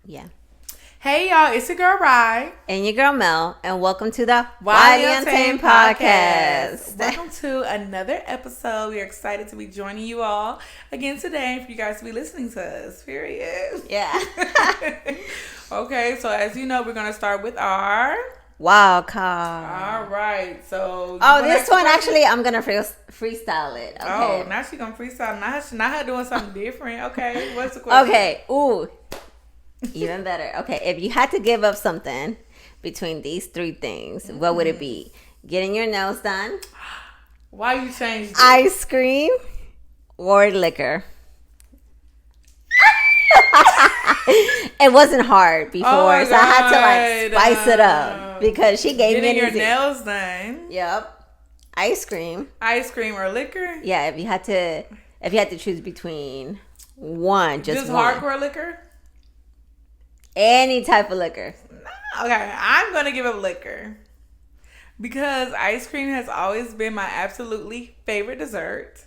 Yeah. Hey y'all, it's your girl Rye. And your girl Mel, and welcome to the Why Why Untamed Podcast. Welcome to another episode. We are excited to be joining you all again today for you guys to be listening to us. Period. Yeah. Okay, so as you know, we're gonna start with our Wild card. All right. So this one actually, I'm gonna freestyle it. Okay. Oh, now she's gonna freestyle. Now her doing something different. Okay. What's the question? Okay. Ooh. Even better. Okay, if you had to give up something between these three things, what would it be? Getting your nails done, Why you changed it? ice cream, or liquor? It wasn't hard before, so I had to spice it up because she gave Getting me your easy. nails done. Yep. Ice cream Or liquor? Yeah, if you had to choose between one, just one. Hardcore liquor? Any type of liquor. Okay, I'm gonna give up liquor because ice cream has always been my absolutely favorite dessert.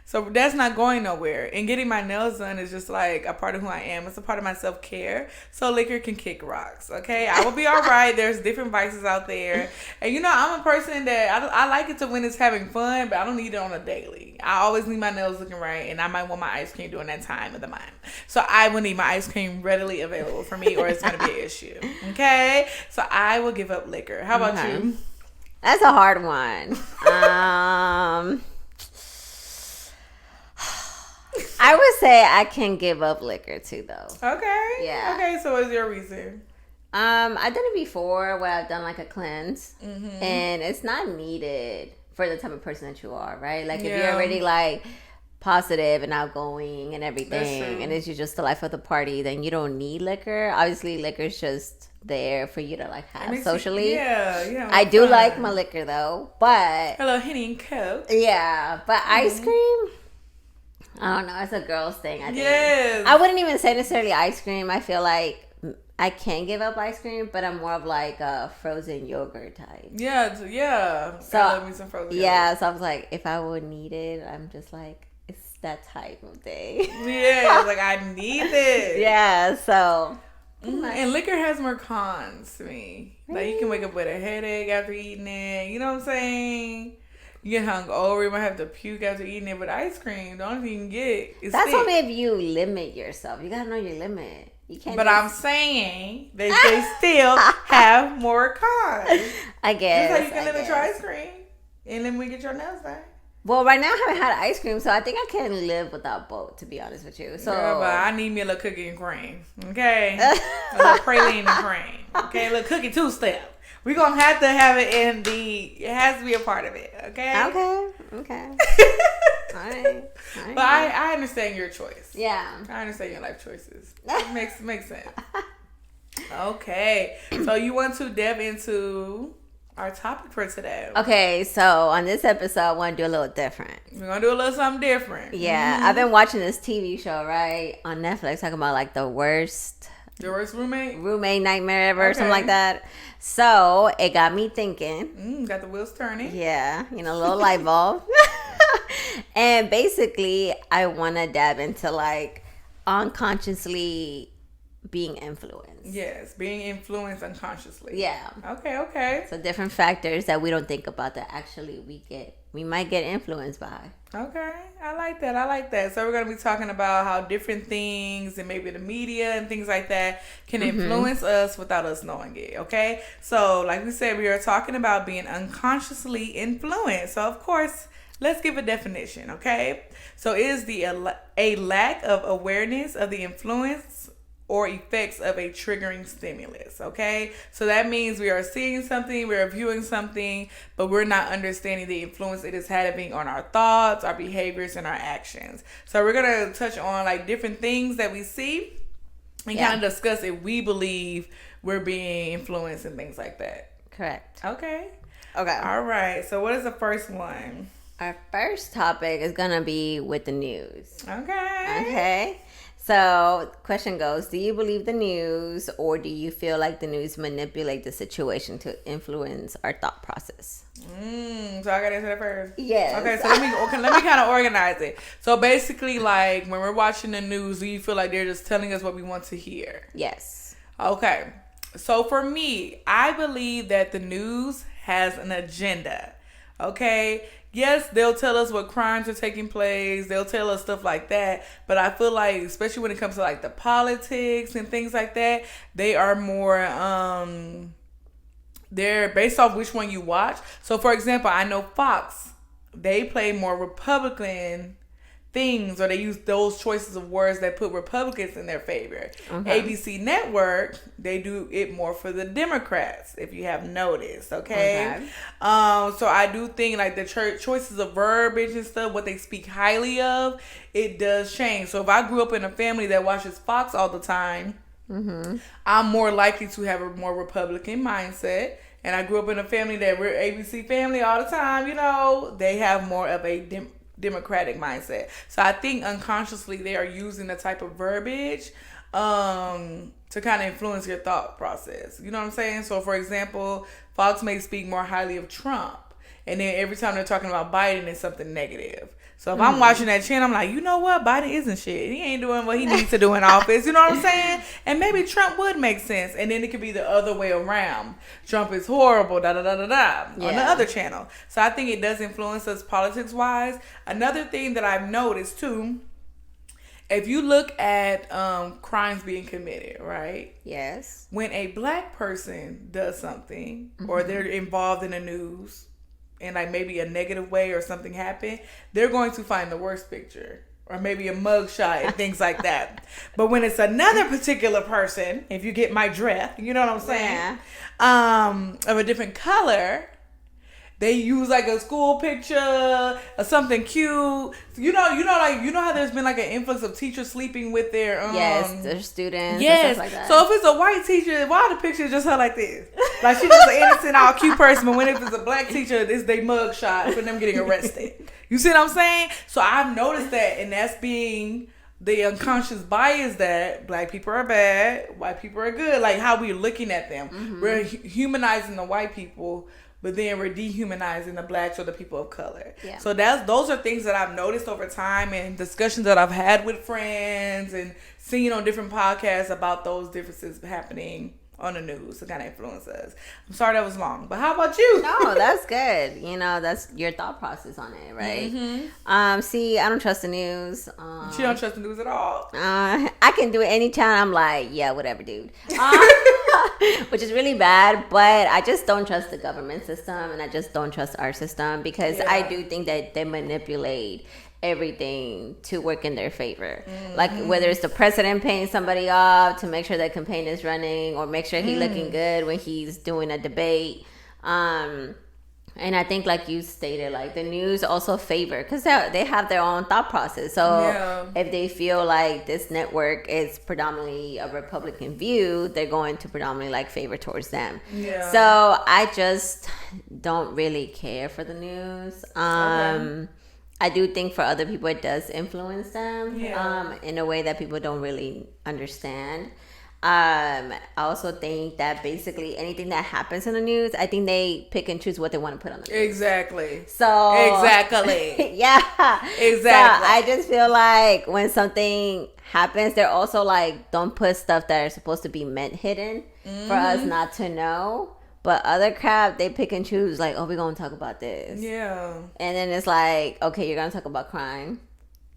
So that's not going nowhere. And getting my nails done is just like a part of who I am. It's a part of my self-care. So liquor can kick rocks, okay? I will be all right. There's different vices out there. And you know, I'm a person that I like it to when it's having fun, but I don't need it on a daily. I always need my nails looking right, and I might want my ice cream during that time of the month. So I will need my ice cream readily available for me or it's going to be an issue, okay? So I will give up liquor. How about you? That's a hard one. I would say I can give up liquor too, though. Okay. Yeah. Okay, so what's your reason? I've done it before where I've done like a cleanse, and it's not needed for the type of person that you are, right? Like if you're already like positive and outgoing and everything, and it's just the life of the party, then you don't need liquor. Obviously, liquor's just there for you to like have socially. I do like my liquor though, but hello, Henny and Coke. Yeah, but ice cream. I don't know. It's a girl's thing, I think. Yes. I wouldn't even say necessarily ice cream. I feel like I can give up ice cream, but I'm more of like a frozen yogurt type. Yeah. So, I love me some frozen yogurt. So I was like, if I would need it, I'm just like, it's that type of day. Yeah, like I need it. Yeah, so. And liquor has more cons to me. Like you can wake up with a headache after eating it. You know what I'm saying? You get hungover, you might have to puke after eating it. But ice cream, the only thing you can get is that's thick. only if you limit yourself. You gotta know your limit. You can't. But I'm saying they still have more cons. I guess. Just like you can limit your ice cream and then we get your nails done. Well, right now I haven't had ice cream, so I think I can live without both, to be honest with you. So, girl, but I need me a little cookie and cream, okay? A little praline and cream, okay? A little cookie two-step. We're going to have it it has to be a part of it, okay? Okay. All right. But I understand your choice. Yeah. I understand your life choices. It makes sense. Okay. So you want to delve into our topic for today. Okay, so on this episode, I want to do a little different. We're going to do a little something different. Yeah. I've been watching this TV show, right, on Netflix, talking about like the worst roommate nightmare ever, or something like that. So it got me thinking. Got the wheels turning. Yeah, a little light bulb. And basically, I want to dab into like unconsciously being influenced. Yes, being influenced unconsciously. Yeah. Okay. So different factors that we don't think about that actually we might get influenced by. Okay, I like that. So we're going to be talking about how different things and maybe the media and things like that can influence us without us knowing it, okay? So like we said, we are talking about being unconsciously influenced. So of course, let's give a definition, okay? So it is a lack of awareness of the influence or effects of a triggering stimulus, okay? So that means we are seeing something, we are viewing something, but we're not understanding the influence it is having on our thoughts, our behaviors, and our actions. So we're gonna touch on like different things that we see and kind of discuss if we believe we're being influenced and things like that. Correct. Okay. All right. So what is the first one? Our first topic is gonna be with the news. Okay. So, question goes, do you believe the news, or do you feel like the news manipulate the situation to influence our thought process? So I gotta answer that first. Yes. Okay, so let me kind of organize it. So basically, like when we're watching the news, do you feel like they're just telling us what we want to hear? Yes. Okay. So for me, I believe that the news has an agenda. Okay. Yes, they'll tell us what crimes are taking place. They'll tell us stuff like that. But I feel like, especially when it comes to like the politics and things like that, they are more, they're based off which one you watch. So for example, I know Fox, they play more Republican things, or they use those choices of words that put Republicans in their favor. ABC Network, they do it more for the Democrats, if you have noticed. Okay. So I do think like the choices of verbiage and stuff, what they speak highly of, it does change. So if I grew up in a family that watches Fox all the time, I'm more likely to have a more Republican mindset. And I grew up in a family that we're ABC family all the time, you know, they have more of a Democratic mindset. So I think unconsciously they are using the type of verbiage to kind of influence your thought process. You know what I'm saying? So for example, Fox may speak more highly of Trump, and then every time they're talking about Biden, it's something negative. So if I'm watching that channel, I'm like, you know what? Biden isn't shit. He ain't doing what he needs to do in office. You know what I'm saying? And maybe Trump would make sense. And then it could be the other way around. Trump is horrible, on the other channel. So I think it does influence us politics-wise. Another thing that I've noticed, too, if you look at crimes being committed, right? Yes. When a black person does something, or they're involved in the news, in like maybe a negative way, or something happened, they're going to find the worst picture, or maybe a mugshot and things like that. But when it's another particular person, if you get my drift, you know what I'm saying? Of a different color, they use like a school picture or something cute. You know how there's been like an influx of teachers sleeping with their their students. Yes. And stuff like that. So if it's a white teacher, why are the pictures just her like this? Like she's just an innocent, all cute person. But when if it's a black teacher, it's their mug shot for them getting arrested. You see what I'm saying? So I've noticed that, and that's being the unconscious bias that black people are bad, white people are good. Like how we're looking at them. We're humanizing the white people, but then we're dehumanizing the blacks or the people of color. Yeah. So those are things that I've noticed over time, and discussions that I've had with friends and seen on different podcasts about those differences happening on the news to kind of influence us. I'm sorry that was long, but how about you? No, that's good. You know, that's your thought process on it, right? See, I don't trust the news. She don't trust the news at all. I can do it anytime. I'm like, yeah, whatever, dude. Which is really bad, but I just don't trust the government system, and I just don't trust our system, because I do think that they manipulate everything to work in their favor. Like whether it's the president paying somebody off to make sure that campaign is running, or make sure he's looking good when he's doing a debate. And I think, like you stated, like the news also favor, because they have their own thought process. So if they feel like this network is predominantly a Republican view, they're going to predominantly like favor towards them. Yeah. So I just don't really care for the news. I do think for other people it does influence them in a way that people don't really understand. I also think that basically anything that happens in the news, I think they pick and choose what they want to put on the news. Exactly. So exactly. Yeah. Exactly. So I just feel like when something happens, they're also like, don't put stuff that are supposed to be meant hidden for us not to know. But other crap, they pick and choose, like, oh, we're going to talk about this. Yeah. And then it's like, okay, you're going to talk about crime.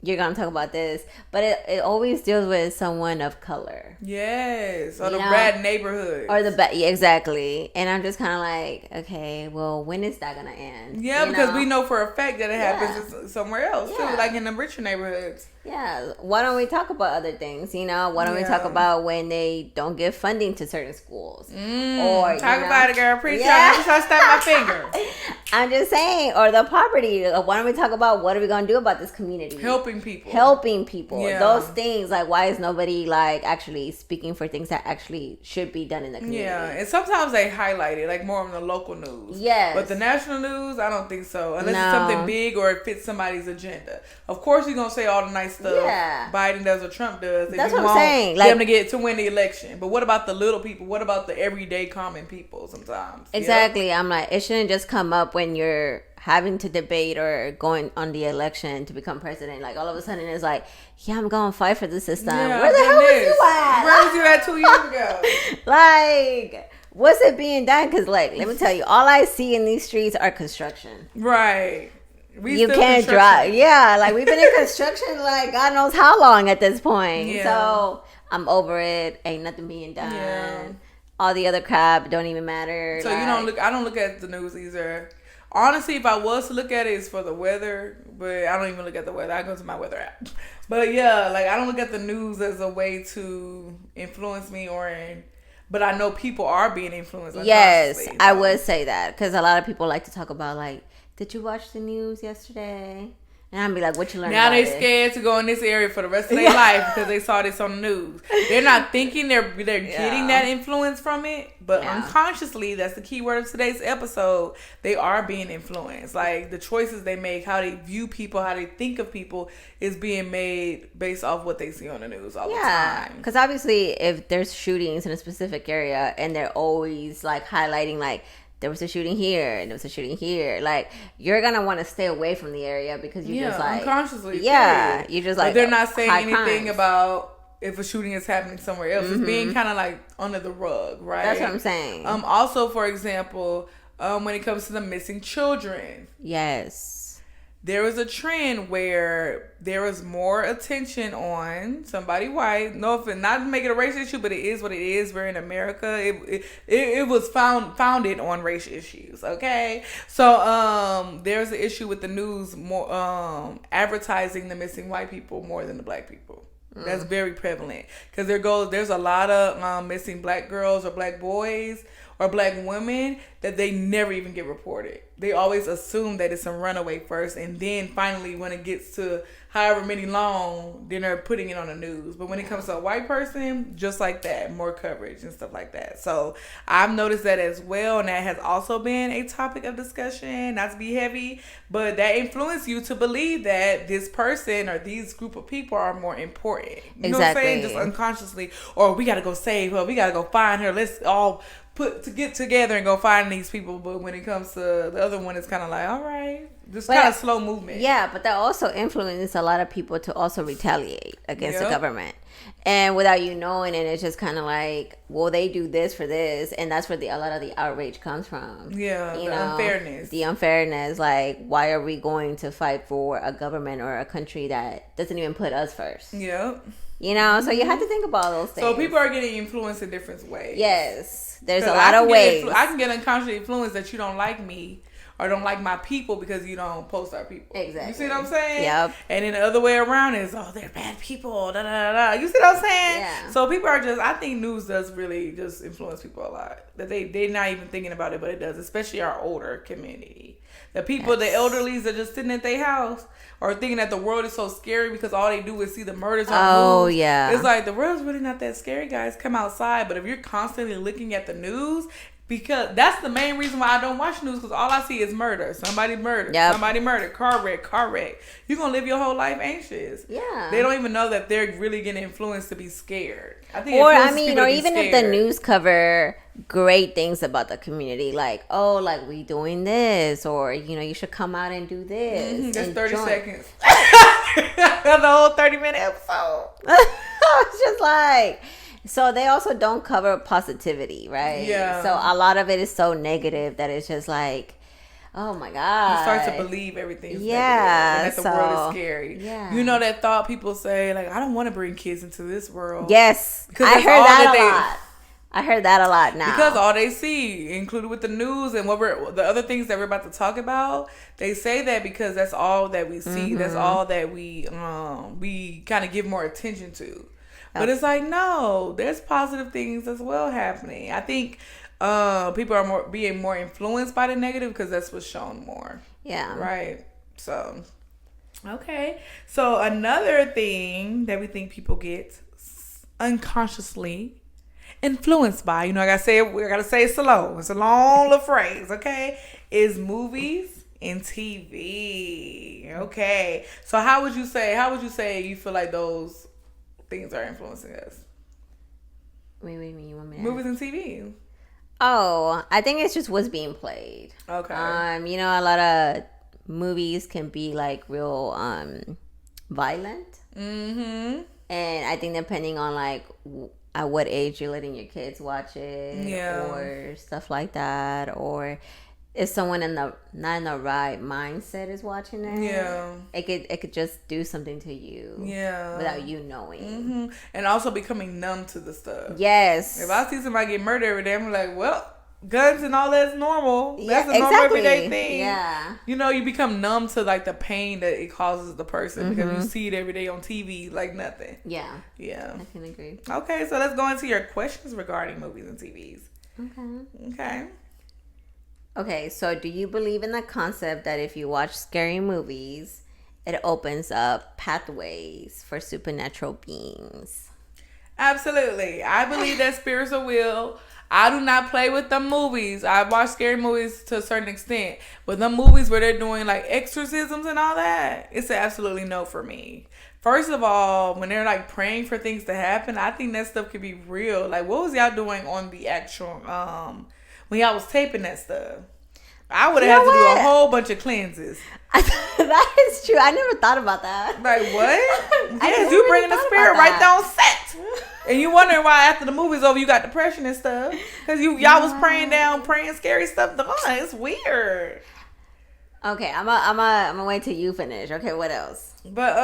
You're going to talk about this. But it always deals with someone of color. Yes. Or the bad neighborhood. Or the bad, yeah, exactly. And I'm just kind of like, okay, well, when is that going to end? Yeah, because we know for a fact that it happens somewhere else, too. Like in the richer neighborhoods. Yeah. Why don't we talk about other things, you know? Why don't we talk about when they don't give funding to certain schools? Or talk about it, girl. Preach. I'm just trying to snap my finger. I'm just saying. Or the poverty. Why don't we talk about what are we going to do about this community? Helping people. Yeah. Those things. Like, why is nobody, like, actually speaking for things that actually should be done in the community? Yeah. And sometimes they highlight it, like, more on the local news. Yes. But the national news, I don't think so. Unless it's something big or it fits somebody's agenda. Of course, you're going to say all the nice this stuff Biden does or Trump does. That's what I'm saying. Like, them to win the election. But what about the little people? What about the everyday common people sometimes? Exactly. I'm like, it shouldn't just come up when you're having to debate or going on the election to become president. Like, all of a sudden it's like, yeah, I'm going to fight for the system. Where the hell was you at? Where was you at 2 years ago? Like, what's it being done? Because, like, let me tell you, all I see in these streets are construction. Right. You can't drive. Yeah, like, we've been in construction, like, God knows how long at this point. Yeah. So, I'm over it. Ain't nothing being done. Yeah. All the other crap don't even matter. So, like, I don't look at the news either. Honestly, if I was to look at it, it's for the weather, but I don't even look at the weather. I go to my weather app. But yeah, like, I don't look at the news as a way to influence me but I know people are being influenced. Yes, I would say that, because a lot of people like to talk about, like, did you watch the news yesterday? And I'd be like, what you learned now about they scared to go in this area for the rest of their life because they saw this on the news. They're not thinking they're getting that influence from it, but unconsciously, that's the key word of today's episode, they are being influenced. Like, the choices they make, how they view people, how they think of people is being made based off what they see on the news all the time. Because obviously, if there's shootings in a specific area and they're always, like, highlighting, like, there was a shooting here and there was a shooting here, like, you're gonna want to stay away from the area because you just like unconsciously you just like, but they're not saying anything about if a shooting is happening somewhere else. It's being kind of like under the rug, right? That's what I'm saying. Also, for example, when it comes to the missing children, there was a trend where there was more attention on somebody white. No offense, not to make it a race issue, but it is what it is. We're in America. It was founded on race issues. Okay, so there's an issue with the news more advertising the missing white people more than the black people. That's very prevalent because there's a lot of missing black girls or black boys or black women that they never even get reported. They always assume that it's a runaway first, and then finally when it gets to however many long, then they're putting it on the news. But when it comes to a white person, just like that, more coverage and stuff like that. So I've noticed that as well, and that has also been a topic of discussion, not to be heavy, but that influenced you to believe that this person or these group of people are more important. You know what I'm saying? Just unconsciously. Or we got to go save her, we got to go find her, let's all get together and go find these people. But when it comes to the other one, it's kind of like, all right, just kind of slow movement. Yeah, but that also influences a lot of people to also retaliate against the government, and without you knowing it, it's just kind of like, well, they do this for this, and that's where a lot of the outrage comes from. Yeah, the unfairness. Like, why are we going to fight for a government or a country that doesn't even put us first? Yep. You know, so you have to think about those things. So people are getting influenced in different ways. Yes. There's a lot of ways. I can get unconsciously influenced that you don't like me or don't like my people because you don't post our people. Exactly. You see what I'm saying? Yep. And then the other way around is, oh, they're bad people. Da, da, da, da. You see what I'm saying? Yeah. So people are I think news does really just influence people a lot. That they're not even thinking about it, but it does, especially our older community. The people, the elderlies are just sitting at their house or thinking that the world is so scary because all they do is see the murders on the news. Yeah. It's like, the world's really not that scary, guys. Come outside. But if you're constantly looking at the news, because that's the main reason why I don't watch news, because all I see is murder. Somebody murdered. Yep. Somebody murdered. Car wreck. You're going to live your whole life anxious. Yeah. They don't even know that they're really getting influenced to be scared. Or even if the news cover great things about the community, like, oh, like, we doing this, or, you know, you should come out and do this. Just 30 seconds. The whole 30-minute episode. It's just like, so they also don't cover positivity, right? Yeah. So a lot of it is so negative that it's just like, oh my God. You start to believe everything's negative and that the world is scary. Yeah. You know that thought people say, like, I don't want to bring kids into this world. Yes. I heard that a lot. I heard that a lot now. Because all they see, included with the news and the other things that we're about to talk about, they say that because that's all that we see. That's all that we kind of give more attention to. But it's like, no, there's positive things as well happening. I think people are being more influenced by the negative because that's what's shown more. Yeah. Right. So, okay. So another thing that we think people get unconsciously influenced by, you know, I gotta say it slow. It's a long little phrase, okay? Is movies in TV. Okay. So how would you say you feel like those things are influencing us? Wait, you want me to Movies and TV. Oh, I think it's just what's being played. Okay. A lot of movies can be like real violent. Mm-hmm. And I think depending on like at what age you're letting your kids watch it, or stuff like that, or if someone not in the right mindset is watching it, it could just do something to you, without you knowing, and also becoming numb to the stuff. Yes. If I see somebody get murdered every day, I'm like, well, guns and all that's normal. That's a normal everyday thing. Yeah. You become numb to like the pain that it causes the person because you see it every day on TV like nothing. Yeah. Yeah. I can agree. Okay, so let's go into your questions regarding movies and TVs. Okay, so do you believe in the concept that if you watch scary movies, it opens up pathways for supernatural beings? Absolutely. I believe that spirits are real. I do not play with the movies. I watch scary movies to a certain extent. But the movies where they're doing like exorcisms and all that, it's an absolutely no for me. First of all, when they're like praying for things to happen, I think that stuff could be real. Like, what was y'all doing on the actual when y'all was taping that stuff? I would have had to do a whole bunch of cleanses. That is true. I never thought about that. Like, what? Yes, you bringing the spirit right there on set. And you wondering why after the movie's over you got depression and stuff. Because y'all was praying scary stuff. It's weird. Okay, I'm a wait till you finish. Okay, what else? But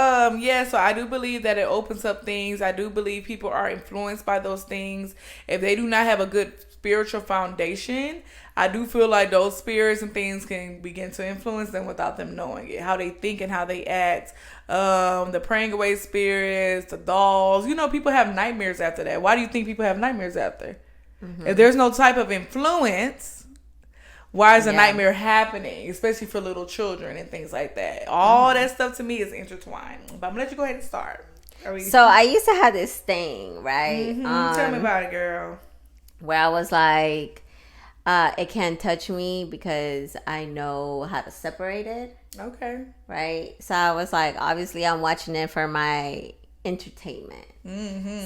so I do believe that it opens up things. I do believe people are influenced by those things. If they do not have a good spiritual foundation, I do feel like those spirits and things can begin to influence them without them knowing it. How they think and how they act. The praying away spirits, the dolls. People have nightmares after that. Why do you think people have nightmares after? If there's no type of influence, why is a nightmare happening? Especially for little children and things like that. All that stuff to me is intertwined. But I'm going to let you go ahead and start. So I used to have this thing, right? Tell me about it, girl. Where I was like, it can't touch me because I know how to separate it. Okay. Right? So I was like, obviously I'm watching it for my entertainment.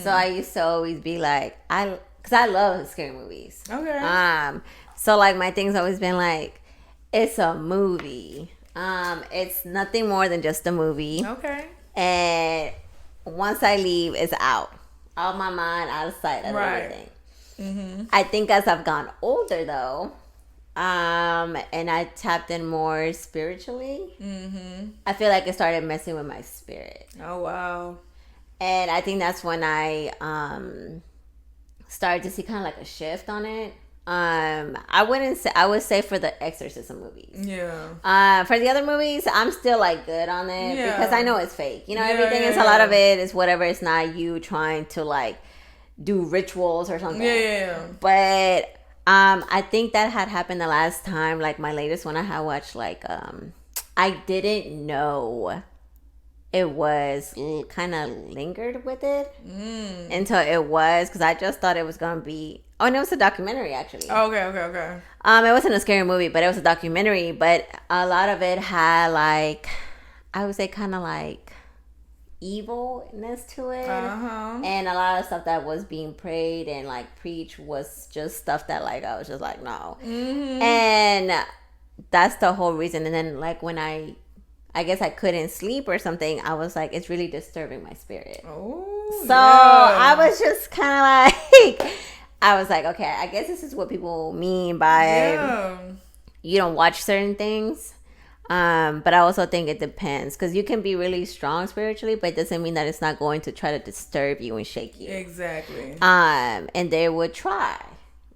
So I used to always be like, because I love scary movies. Okay. So like my thing's always been like, it's a movie. It's nothing more than just a movie. Okay. And once I leave, it's out of my mind, out of sight, of everything. I think as I've gone older though, and I tapped in more spiritually, I feel like it started messing with my spirit. Oh wow. And I think that's when I started to see kind of like a shift on it. I would say for the exorcism movies. Yeah. For the other movies, I'm still like good on it because I know it's fake. Everything is a lot of it is whatever. It's not you trying to like do rituals or something. Yeah. But I think that had happened the last time. Like my latest one I had watched, like I didn't know it was kind of lingered with it until it was, because I just thought it was gonna be. Oh, and it was a documentary actually. Okay. It wasn't a scary movie, but it was a documentary. But a lot of it had like, I would say, kind of like evilness to it, and a lot of stuff that was being prayed and like preached was just stuff that like I was just like no, and that's the whole reason. And then like when I guess I couldn't sleep or something, I was like, it's really disturbing my spirit. I was just kind of like, I was like, okay, I guess this is what people mean by you don't watch certain things. But I also think it depends, because you can be really strong spiritually, but it doesn't mean that it's not going to try to disturb you and shake you. Exactly. And they would try.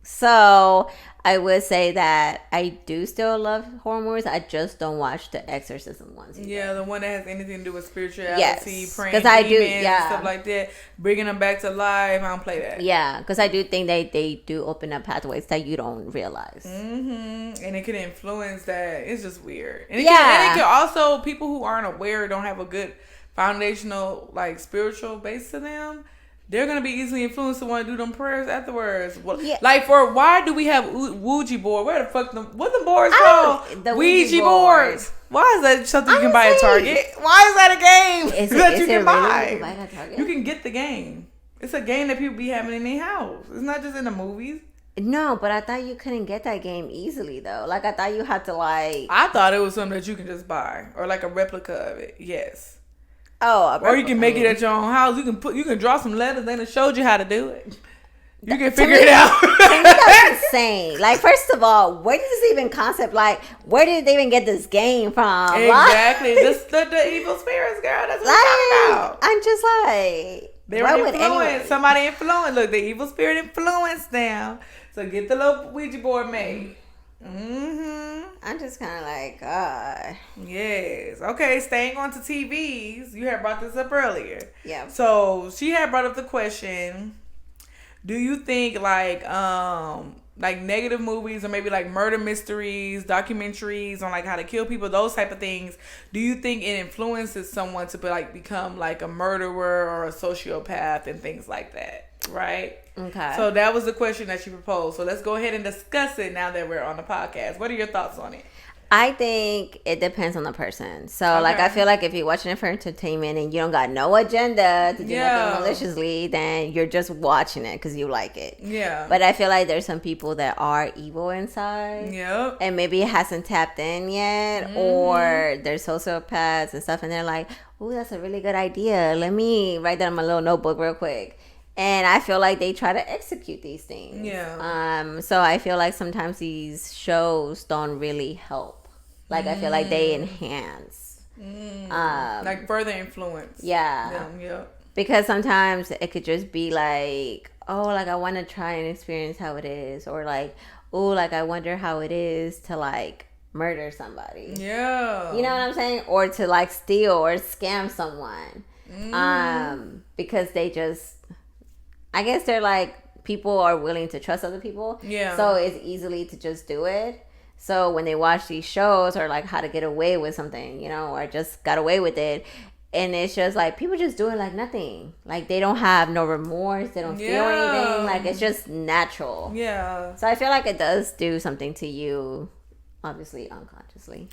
So I would say that I do still love horror movies. I just don't watch the exorcism ones either. Yeah, the one that has anything to do with spirituality, praying demons, I do, stuff like that, bringing them back to life. I don't play that. Yeah, because I do think they do open up pathways that you don't realize. And it can influence that. It's just weird. And it can also, people who aren't aware, don't have a good foundational like spiritual base to them, they're gonna be easily influenced to want to do them prayers afterwards. Well, Yeah. like why do we have Ouija board? Where the fuck what the boards called? The Ouija boards. Why is that something you can buy at Target? Why is that a game that you can buy? You can buy it at Target? You can get the game. It's a game that people be having in their house. It's not just in the movies. No, but I thought you couldn't get that game easily though. Like I thought you had to like. I thought it was something that you can just buy or like a replica of it. Yes. Oh, or you can make it at your own house. You can draw some letters. They done showed you how to do it. You can figure it out. To me, that's insane. Like, first of all, where did this even concept? Like, where did they even get this game from? Exactly. The evil spirits, girl. That's what I'm talking about. I'm just like, they were influenced. Somebody influenced. Look, the evil spirit influenced them. So get the little Ouija board made. I'm just kind of like, God. Yes. Okay, staying on to TVs. You had brought this up earlier. Yeah. So she had brought up the question, do you think like negative movies or maybe like murder mysteries, documentaries on like how to kill people, those type of things, do you think it influences someone to like become like a murderer or a sociopath and things like that? Right? Okay. So that was the question that she proposed. So let's go ahead and discuss it now that we're on the podcast. What are your thoughts on it? I think it depends on the person. So, like, I feel like if you're watching it for entertainment and you don't got no agenda to do nothing maliciously, then you're just watching it because you like it. Yeah. But I feel like there's some people that are evil inside. Yep. And maybe it hasn't tapped in yet, or they're sociopaths and stuff, and they're like, "Oh, that's a really good idea. Let me write that in my little notebook real quick." And I feel like they try to execute these things. Yeah. So I feel like sometimes these shows don't really help. Like, I feel like they enhance. Like further influence. Yeah. Yeah. Because sometimes it could just be like, oh, like, I want to try and experience how it is. Or like, oh, like, I wonder how it is to, like, murder somebody. Yeah. You know what I'm saying? Or to, like, steal or scam someone. Because they just... I guess they're like, people are willing to trust other people. Yeah. So it's easily to just do it. So when they watch these shows or like how to get away with something, you know, or just got away with it. And it's just like, people just do it like nothing. Like they don't have no remorse. They don't feel anything. Like it's just natural. Yeah. So I feel like it does do something to you. Obviously, unconsciously.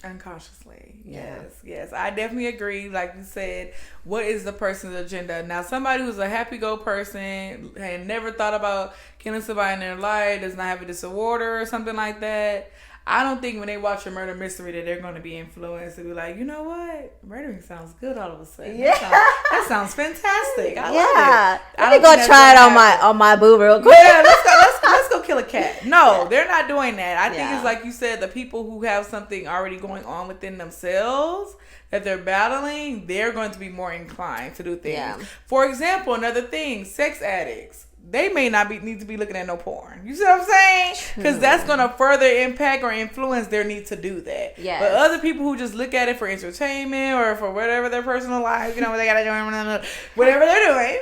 Yes. I definitely agree. Like you said, what is the person's agenda? Now, somebody who's a happy-go person and never thought about killing somebody in their life, does not have a disorder or something like that, I don't think when they watch a murder mystery that they're going to be influenced to be like, you know what? Murdering sounds good all of a sudden. Yeah. That sounds fantastic. I love it. Let me go try it on my boo real quick. Yeah, let's go kill a cat. No, they're not doing that. I think it's like you said, the people who have something already going on within themselves that they're battling, they're going to be more inclined to do things. Yeah. For example, another thing, sex addicts. They may not need to be looking at no porn. You see what I'm saying? Because that's going to further impact or influence their need to do that. Yeah. But other people who just look at it for entertainment or for whatever their personal life, you know, what they got to do, whatever they're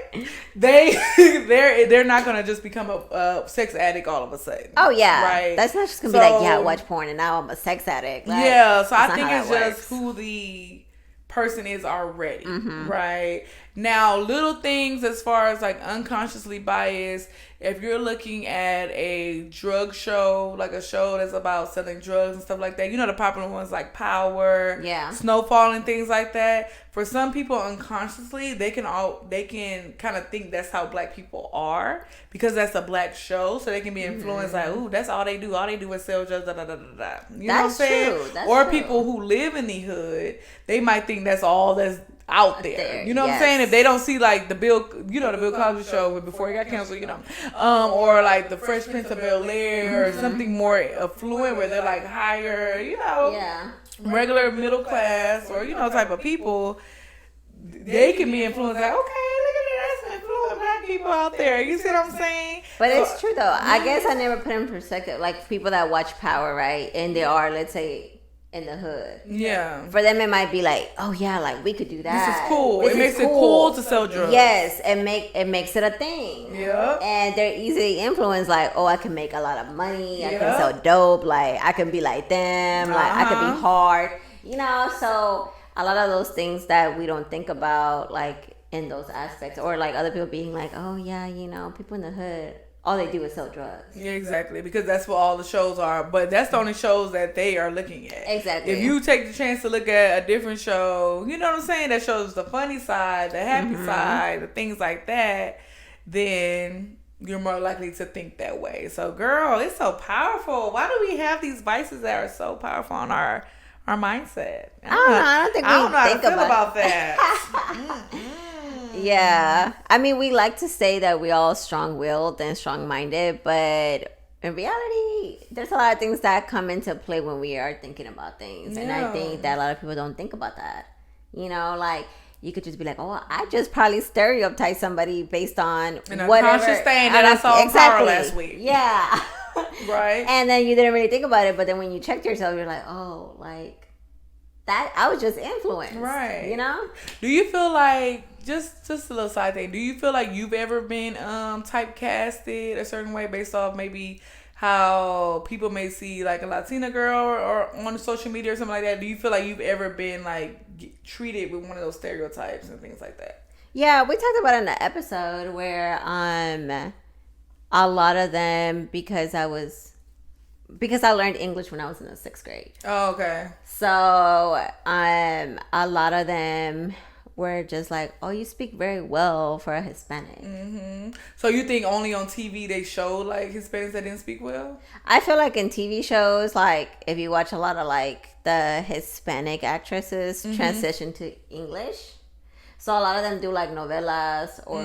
doing, they're not going to just become a sex addict all of a sudden. Oh, yeah. Right? That's not just going to be like, yeah, I watch porn and now I'm a sex addict. Like, yeah. So I think it's just who the person is already, right? Now, little things as far as like unconsciously biased, if you're looking at a drug show, like a show that's about selling drugs and stuff like that, you know, the popular ones like Power, Snowfall and things like that. For some people unconsciously, they can kind of think that's how black people are because that's a black show. So they can be influenced like, ooh, that's all they do. All they do is sell drugs, da da da da da. You know what I'm saying? Or people who live in the hood, they might think that's all that's out there. You know what I'm saying? If they don't see like the Bill Cosby show before he got canceled, you know, or like the Fresh Prince of Bel-Air or something more affluent where they're like higher, you know, regular middle class or, you know, type of people, they can be influenced like, okay, look at that, that's influencing black people out there. You see what I'm saying? But it's true though. I guess I never put in perspective, like people that watch Power, right? And they are, let's say, in the hood. Yeah. For them, it might be like, oh yeah, like we could do that. This is cool. It makes it cool to sell drugs. Yes, it makes it a thing. Yeah. And they're easily influenced. Like, oh, I can make a lot of money. I can sell dope. Like, I can be like them. Like, I can be hard. You know. So a lot of those things that we don't think about, like in those aspects, or like other people being like, oh yeah, you know, people in the hood, all they do is sell drugs. Yeah, exactly, because that's what all the shows are. But that's the only shows that they are looking at. Exactly. If you take the chance to look at a different show, you know what I'm saying, that shows the funny side, the happy side, the things like that, then you're more likely to think that way. So, girl, it's so powerful. Why do we have these vices that are so powerful on our mindset? I don't think we know how to feel about about that. Yeah. I mean, we like to say that we all strong-willed and strong-minded, but in reality, there's a lot of things that come into play when we are thinking about things. Yeah. And I think that a lot of people don't think about that. You know, like, you could just be like, oh, I just probably stereotyped somebody based on whatever. Conscious thing that I saw on Power last week. Yeah. Right. And then you didn't really think about it, but then when you checked yourself, you're like, oh, like, that, I was just influenced. Right. You know? Do you feel like, just a little side thing, do you feel like you've ever been typecasted a certain way based off maybe how people may see like a Latina girl or on social media or something like that? Do you feel like you've ever been like treated with one of those stereotypes and things like that? Yeah, we talked about it in the episode where a lot of them, because I learned English when I was in the 6th grade. Oh, okay. So a lot of them were just like, oh, you speak very well for a Hispanic. Mm-hmm. So you think only on TV they showed like Hispanics that didn't speak well? I feel like in TV shows, like if you watch a lot of like the Hispanic actresses transition to English. So a lot of them do like novelas or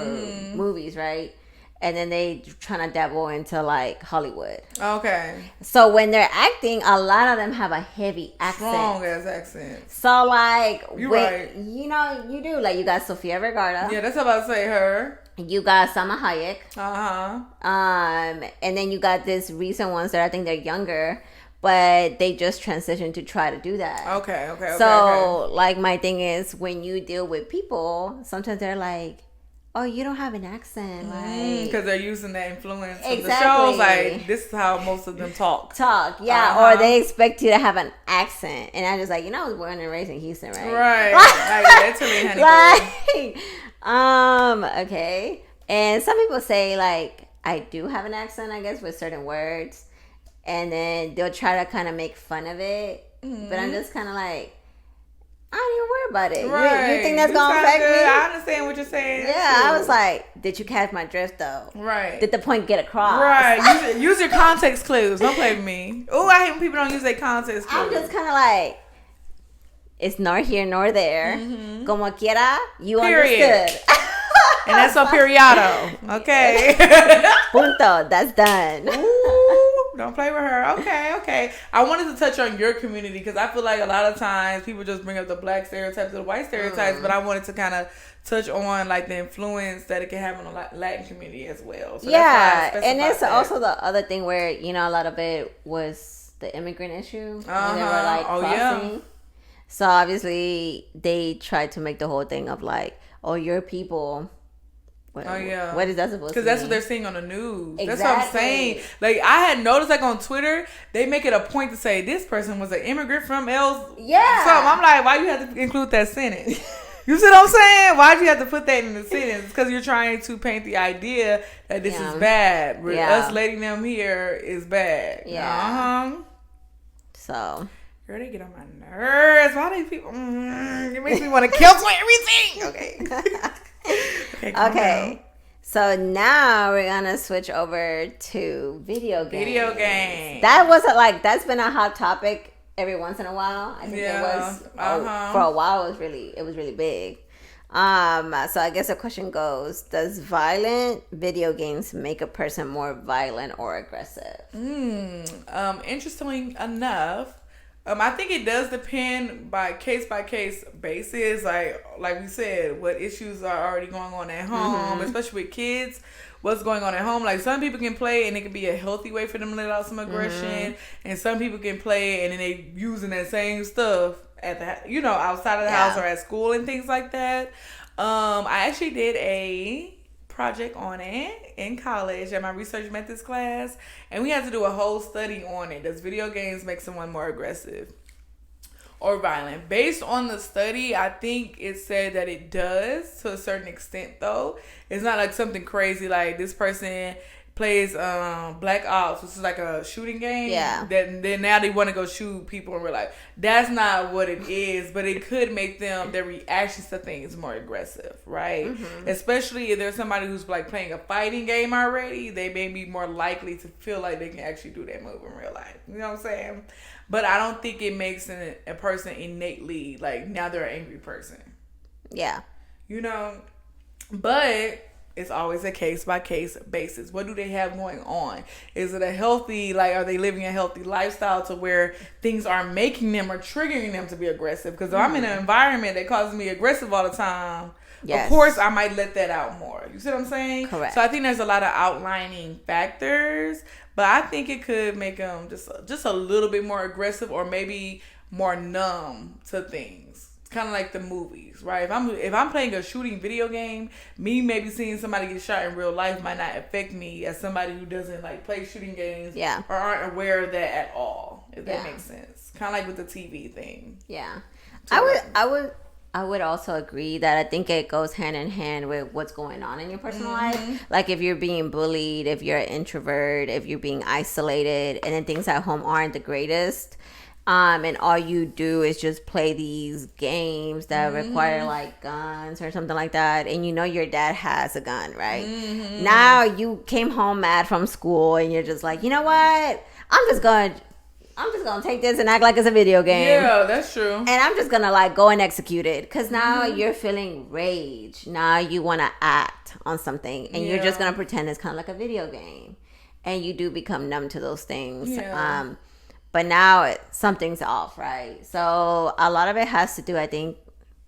movies, right? And then they trying to dabble into like Hollywood. Okay. So when they're acting, a lot of them have a heavy accent. Strong ass accent. So like, you're right. You know, you do. Like you got Sofia Vergara. Yeah, that's what I was about to say, her. You got Salma Hayek. Uh-huh. And then you got this recent ones that I think they're younger, but they just transitioned to try to do that. Okay. So like my thing is when you deal with people, sometimes they're like, oh, you don't have an accent, like because they're using that influence from the shows. Like this is how most of them talk. Yeah, or they expect you to have an accent, and I just like, you know, I was born and raised in Houston, right? Right, like literally, honey. Okay, and some people say like I do have an accent, I guess, with certain words, and then they'll try to kind of make fun of it, but I'm just kind of like, I don't even worry about it. Right. You think that's going to affect me? I understand what you're saying. Yeah, too. I was like, did you catch my drift, though? Right. Did the point get across? Right. Use your context clues. Don't play with me. Oh, I hate when people don't use their context clues. I'm just kind of like, it's nor here nor there. Como quiera, you understood. And that's a periado. Okay. Punto. That's done. Ooh, don't play with her. Okay. I wanted to touch on your community because I feel like a lot of times people just bring up the black stereotypes or the white stereotypes, but I wanted to kind of touch on like the influence that it can have on the Latin community as well. So yeah, and it's also the other thing where, you know, a lot of it was the immigrant issue. When they were like crossing. Yeah. So obviously they tried to make the whole thing of like, oh, your people. What is that supposed to mean? Because that's what they're seeing on the news. Exactly. That's what I'm saying. Like, I had noticed, like, on Twitter, they make it a point to say, this person was an immigrant from Yeah. So I'm like, why you have to include that sentence? You see what I'm saying? Why'd you have to put that in the sentence? Because you're trying to paint the idea that this is bad. Us letting them here is bad. Yeah. So. Girl, they get on my nerves. Why do these people... it makes me want to cancel everything. Okay. Okay, so now we're gonna switch over to video games. That wasn't like, that's been a hot topic every once in a while. I think it was for a while. It was really big. So I guess the question goes: does violent video games make a person more violent or aggressive? Interestingly enough. I think it does depend by case basis. Like we said, what issues are already going on at home, especially with kids. What's going on at home? Like some people can play and it can be a healthy way for them to let out some aggression, and some people can play and then they using that same stuff at the outside of the house or at school and things like that. I actually did a project on it in college at my research methods class, and we had to do a whole study on it. Does video games make someone more aggressive? or violent. Based on the study, I think it said that it does to a certain extent, though. It's not like something crazy like this person plays Black Ops, which is like a shooting game. Yeah. Then now they want to go shoot people in real life. That's not what it is, but it could make their reactions to things more aggressive, right? Mm-hmm. Especially if there's somebody who's like playing a fighting game already, they may be more likely to feel like they can actually do that move in real life. You know what I'm saying? But I don't think it makes a person innately like now they're an angry person. Yeah. You know, but it's always a case-by-case basis. What do they have going on? Is it a healthy, like, are they living a healthy lifestyle to where things are making them or triggering them to be aggressive? Because if I'm in an environment that causes me aggressive all the time, of course, I might let that out more. You see what I'm saying? Correct. So I think there's a lot of outlining factors, but I think it could make them just a little bit more aggressive or maybe more numb to things. Kind of like the movies, right? If I'm playing a shooting video game, me maybe seeing somebody get shot in real life might not affect me as somebody who doesn't like play shooting games, or aren't aware of that at all. If that makes sense, kind of like with the TV thing. Yeah, I would also agree that I think it goes hand in hand with what's going on in your personal life. Like if you're being bullied, if you're an introvert, if you're being isolated, and then things at home aren't the greatest. And all you do is just play these games that require like guns or something like that, and you know your dad has a gun, right? Now you came home mad from school and you're just like, you know what? I'm just gonna take this and act like it's a video game. Yeah, that's true. And I'm just gonna like go and execute it because now you're feeling rage. Now you want to act on something, and you're just gonna pretend it's kind of like a video game, and you do become numb to those things. Yeah. But now something's off, right? So a lot of it has to do, I think,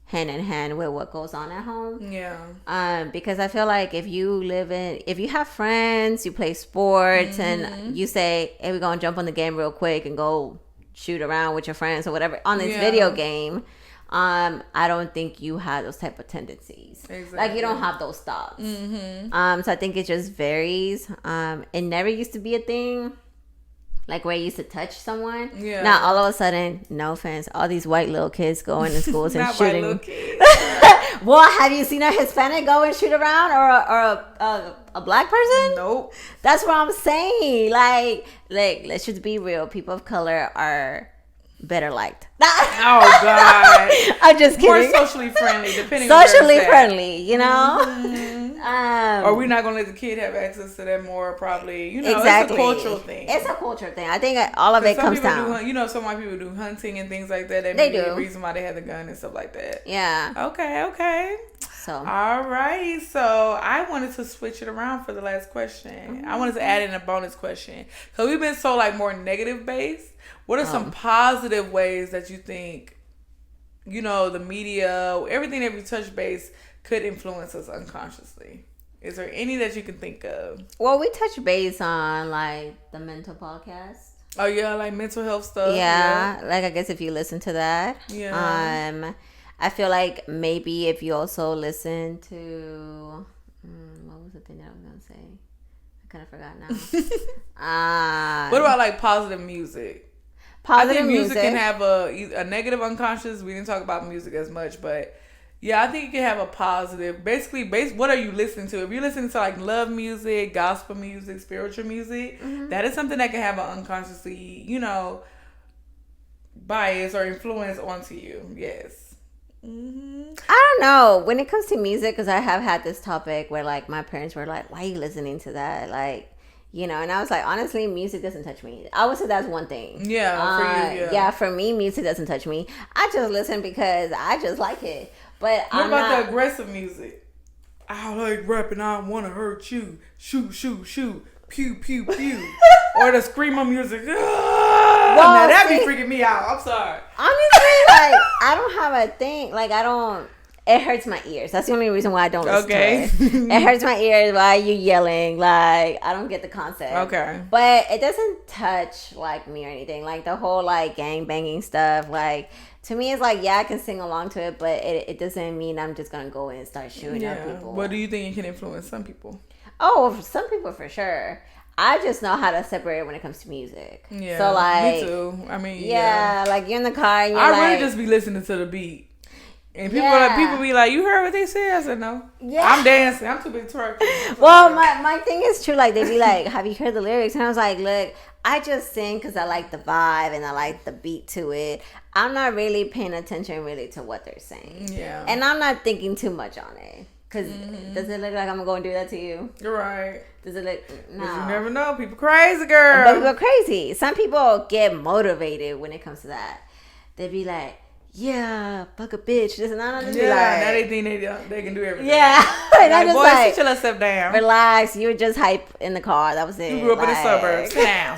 hand in hand with what goes on at home. Yeah. Because I feel like if you have friends, you play sports, and you say, hey, we're going to jump on the game real quick and go shoot around with your friends or whatever on this video game, I don't think you have those type of tendencies. Exactly. Like you don't have those thoughts. So I think it just varies. It never used to be a thing. Like where you used to touch someone. Yeah. Now all of a sudden, no offense, all these white little kids going to schools and shooting. White little kids. Well, have you seen a Hispanic go and shoot around or a black person? Nope. That's what I'm saying. Like let's just be real. People of color are better liked. Oh God. I'm just kidding. More socially friendly, depending socially friendly, you know. Or we're not gonna let the kid have access to that more, probably. You know, exactly. It's a cultural thing. It's a cultural thing. I think all of it comes down. Some white people do hunting and things like that. That they may do. be the reason why they have the gun and stuff like that. Yeah. Okay. So. All right. So I wanted to switch it around for the last question. I wanted to add in a bonus question because we've been so like more negative based. What are some positive ways that you think, the media, everything that we touch base could influence us unconsciously? Is there any that you can think of? Well, we touch base on like the mental podcast. Oh yeah, like mental health stuff. Yeah, like I guess if you listen to that. Yeah. I feel like maybe if you also listen to what was the thing that I was gonna say? I kind of forgot now. What about like positive music? I think music can have a negative unconscious. We didn't talk about music as much, but yeah, I think it can have a positive. Basically, what are you listening to? If you're listening to like love music, gospel music, spiritual music, that is something that can have an unconsciously, bias or influence onto you. Yes. I don't know. When it comes to music, because I have had this topic where like my parents were like, why are you listening to that? Like, and I was like, honestly, music doesn't touch me. I would say that's one thing. Yeah, for you, yeah, for me, music doesn't touch me. I just listen because I just like it. But what about the aggressive music? I like rapping. I want to hurt you. Shoot, shoot, shoot. Pew, pew, pew. Or the screamo music. Well, now that be freaking me out. I'm sorry. Honestly, like, I don't have a thing. Like, it hurts my ears. That's the only reason why I don't listen to it. It hurts my ears while you yelling. Like, I don't get the concept. Okay. But it doesn't touch, like, me or anything. Like, the whole, like, gang banging stuff. Like, to me, it's like, yeah, I can sing along to it, but it doesn't mean I'm just going to go in and start shooting up people. What do you think it can influence some people? Oh, some people for sure. I just know how to separate when it comes to music. Yeah, so like me too. I mean, yeah, like you're in the car and you're I really just be listening to the beat. And people be like, you heard what they said? I said, no. Yeah. I'm dancing. I'm too big twerking. Well, my thing is true. Like, they be like, have you heard the lyrics? And I was like, look, I just sing because I like the vibe and I like the beat to it. I'm not really paying attention really to what they're saying. Yeah. And I'm not thinking too much on it. Because does it look like I'm going to go and do that to you? You're right. Does it look... No. You never know. People crazy, girl. But people crazy. Some people get motivated when it comes to that. They be like, yeah, fuck a bitch. This and that. Yeah, like, now they think they can do everything. Yeah. And like, boy, sit your little step down. Relax. You were just hype in the car. That was it. You grew up in the suburbs. Now,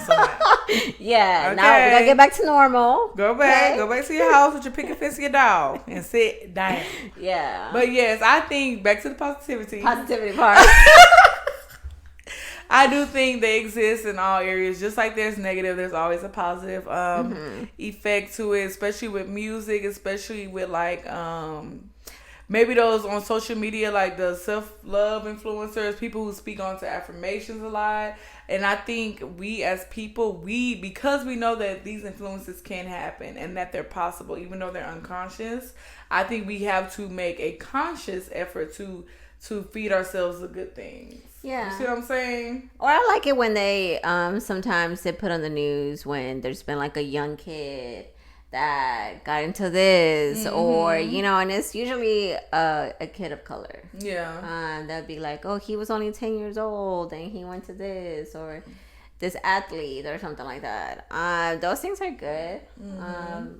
yeah. Okay. Now we gotta get back to normal. Go back. Okay? Go back to your house with your picket fence and your dog and sit down. Yeah. But yes, I think back to the positivity. Positivity part. I do think they exist in all areas. Just like there's negative, there's always a positive effect to it, especially with music, especially with like maybe those on social media, like the self-love influencers, people who speak onto affirmations a lot. And I think we as people, because we know that these influences can happen and that they're possible, even though they're unconscious, I think we have to make a conscious effort to feed ourselves the good things. Yeah. You see what I'm saying? Or I like it when they, sometimes they put on the news when there's been like a young kid that got into this or, you know, and it's usually a kid of color. Yeah. That'd be like, oh, he was only 10 years old and he went to this or this athlete or something like that. Those things are good.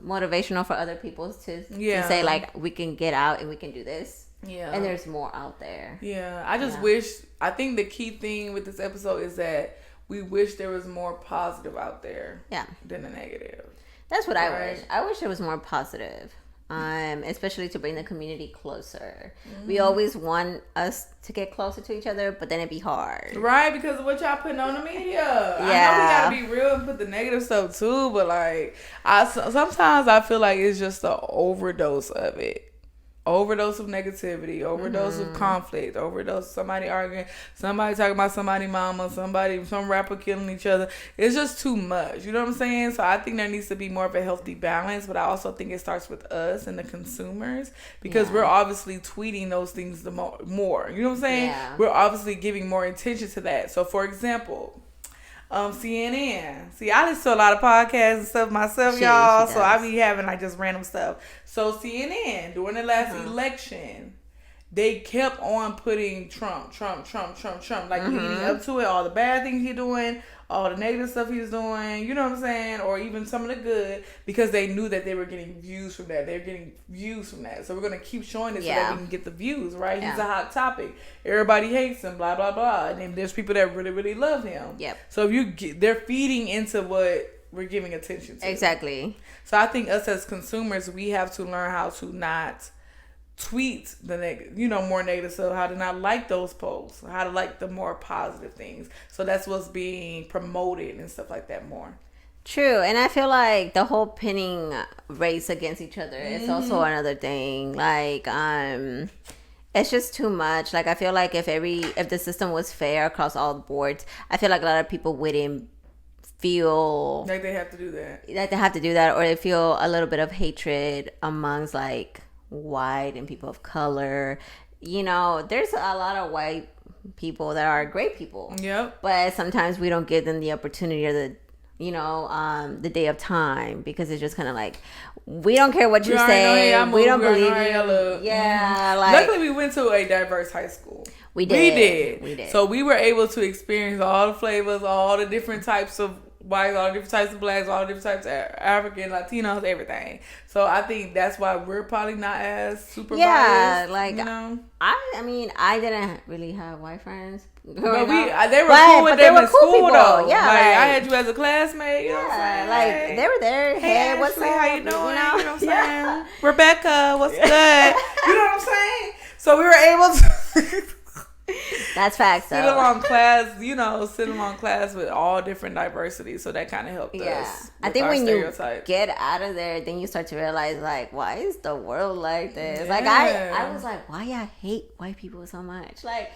Motivational for other people to say like, we can get out and we can do this. Yeah. And there's more out there. Yeah. I think the key thing with this episode is that we wish there was more positive out there than the negative. That's what I wish. I wish there was more positive. Especially to bring the community closer. We always want us to get closer to each other, but then it'd be hard. Right, because of what y'all putting on the media. I know we gotta be real and put the negative stuff too, but like sometimes I feel like it's just an overdose of it. Overdose of negativity, overdose of conflict, overdose of somebody arguing, somebody talking about somebody mama, some rapper killing each other. It's just too much. You know what I'm saying? So I think there needs to be more of a healthy balance, but I also think it starts with us and the consumers because we're obviously tweeting those things the more. You know what I'm saying? Yeah. We're obviously giving more attention to that. So for example, CNN. See, I listen to a lot of podcasts and stuff myself, y'all. So I be having like just random stuff. So CNN, during the last election, they kept on putting Trump. Like leading up to it, all the bad things he's doing, all the negative stuff he's doing, you know what I'm saying? Or even some of the good, because they knew that they were getting views from that. They're getting views from that. So we're going to keep showing it so that we can get the views, right? He's a hot topic. Everybody hates him, blah, blah, blah. And then there's people that really, really love him. Yep. So they're feeding into what we're giving attention to. Exactly. So I think us as consumers, we have to learn how to not tweet the more negative stuff, how to not like those posts, how to like the more positive things. So that's what's being promoted and stuff like that more. True. And I feel like the whole pinning race against each other is also another thing. Like, it's just too much. Like, I feel like if the system was fair across all boards, I feel like a lot of people wouldn't feel like they have to do that. Or they feel a little bit of hatred amongst like white and people of color. You know, there's a lot of white people that are great people. Yep. But sometimes we don't give them the opportunity or the day of time, because it's just kind of like, we don't care what you say. We don't believe you. Yeah. Like, luckily we went to a diverse high school. We did. So we were able to experience all the flavors, all the different types of whites, all the different types of blacks, all the different types of African, Latinos, everything. So I think that's why we're probably not as super biased. Like, I mean, I didn't really have white friends. But they were cool with them in school though. Yeah, like I had you as a classmate. You know what I'm saying? Like they were there. Hey, what's up? How you doing? You know what I'm saying? Rebecca, what's good? You know what I'm saying? So we were able to. That's facts. Sit along class with all different diversity, so that kind of helped us. I think when you get out of there, then you start to realize, like, why is the world like this? Yeah. Like I was like, why I hate white people so much? Like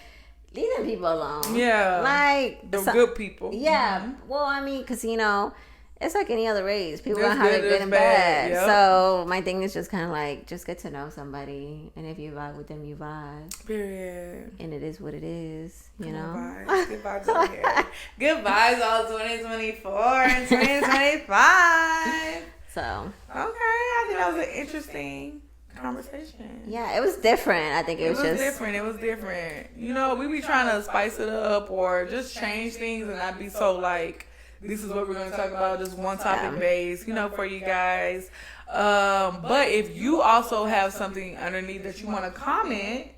leave them people alone. Yeah. Like the good people. Yeah. Mm-hmm. Well, I mean, because, you know, it's like any other race. People gonna have it good and bad. Yep. So my thing is just kind of like, just get to know somebody. And if you vibe with them, you vibe. Period. And it is what it is, you know? Vibes. Good vibes over here. Good vibes all 2024 and 2025. So. Okay. I think that was an interesting conversation. Yeah, it was different. I think it was just different. It was different. You know, we be trying to spice it up or just change things and not be so like, this is what we're going to talk about, just one topic base, you know, for you guys. But if you also have something underneath that you want to comment,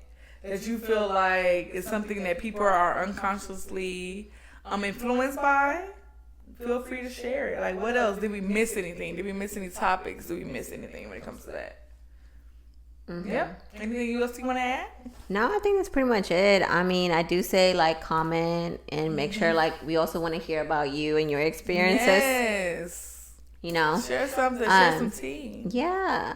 that you feel like is something that people are unconsciously influenced by, feel free to share it. Like, what else? Did we miss anything? Did we miss any topics? Did we miss anything when it comes to that? Mm-hmm. Yep. Anything else you want to add? No, I think that's pretty much it. I mean, I do say like comment and make sure like we also want to hear about you and your experiences. Yes. You know, share something, share some tea. Yeah,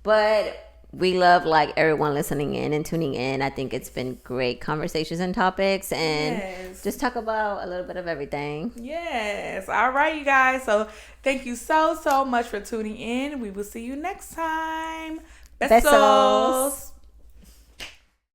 but we love like everyone listening in and tuning in. I think it's been great conversations and topics, and just talk about a little bit of everything. Yes. All right, you guys. So thank you so much for tuning in. We will see you next time. Besos.